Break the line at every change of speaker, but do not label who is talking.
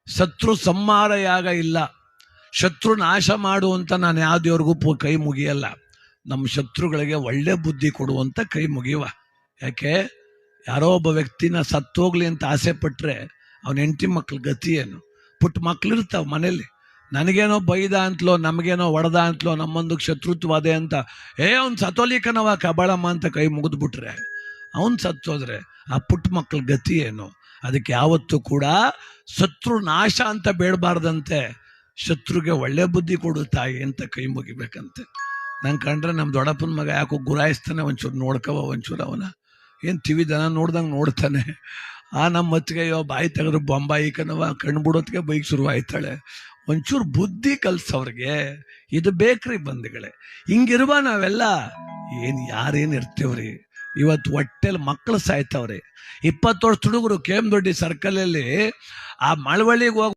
ಶತ್ರು ಸಂಹಾರ ಯಾಗ ಇಲ್ಲ, ಶತ್ರು ನಾಶ ಮಾಡುವಂತ ನಾನು ಯಾವ ದೇವ್ರಿಗೂ ಕೈ ಮುಗಿಯಲ್ಲ. ನಮ್ಮ ಶತ್ರುಗಳಿಗೆ ಒಳ್ಳೆ ಬುದ್ಧಿ ಕೊಡುವಂತ ಕೈ ಮುಗಿಯುವ. ಯಾಕೆ? ಯಾರೋ ಒಬ್ಬ ವ್ಯಕ್ತಿನ ಸತ್ತೋಗ್ಲಿ ಅಂತ ಆಸೆ ಪಟ್ರೆ ಅವನ ಹೆಂಡತಿ ಮಕ್ಳ ಗತಿ ಏನು? ಪುಟ್ಟ ಮಕ್ಳು ಇರ್ತಾವ ಮನೇಲಿ, ನನಗೇನೋ ಬೈದ ಅಂತಲೋ ನಮಗೇನೋ ಹೊಡೆದ ಅಂತಲೋ ನಮ್ಮೊಂದಕ್ಕೆ ಶತ್ರುತ್ವ ಅದೇ ಅಂತ ಅವ್ನು ಸತ್ತೋಲಿಕನವ ಕಬಾಳಮ್ಮ ಅಂತ ಕೈ ಮುಗಿದ್ಬಿಟ್ರೆ ಅವನು ಸತ್ತೋದ್ರೆ ಆ ಪುಟ್ಟ ಮಕ್ಳ ಗತಿ ಏನು? ಅದಕ್ಕೆ ಯಾವತ್ತೂ ಕೂಡ ಶತ್ರು ನಾಶ ಅಂತ ಬೇಡಬಾರ್ದಂತೆ, ಶತ್ರುಗೆ ಒಳ್ಳೆ ಬುದ್ಧಿ ಕೊಡು ತಾಯಿ ಅಂತ ಕೈ ಮುಗಿಬೇಕಂತೆ. ನಂಗೆ ಕಂಡ್ರೆ ನಮ್ಮ ದೊಡ್ಡಪ್ಪನ ಮಗ ಯಾಕೋ ಗುರಾಯಿಸ್ತಾನೆ, ಒಂಚೂರು ನೋಡ್ಕವ ಒಂಚೂರು ಅವನ, ಏನು ಟಿವಿ ದನ ನೋಡ್ದಂಗೆ ನೋಡ್ತಾನೆ. ನಮ್ಮ ಹೊತ್ತಿಗೆ ಬಾಯಿ ತೆಗೆದ್ರು ಬೊಂಬಾಯಿ ಕಣವ, ಕಣ್ಣು ಬಿಡೋತ್ತಿಗೆ ಬೈಕ್ ಶುರು ಆಯ್ತಾಳೆ. ಒಂಚೂರು ಬುದ್ಧಿ ಕಲ್ಸವ್ರಿಗೆ ಇದು ಬೇಕ್ರಿ ಬಂಧುಗಳೇ. ಹಿಂಗಿರುವ ನಾವೆಲ್ಲ ಯಾರೇನು ಇರ್ತೇವ್ರಿ? ಇವತ್ತು ಹೊಟ್ಟೆಲಿ ಮಕ್ಕಳು ಸಾಯ್ತವ್ರಿ. 20 ವರ್ಷ ಹುಡುಗರು KM ದೊಡ್ಡಿ ಸರ್ಕಲಲ್ಲಿ ಆ ಮಳವಳ್ಳಿಗೆ ಹೋಗಿ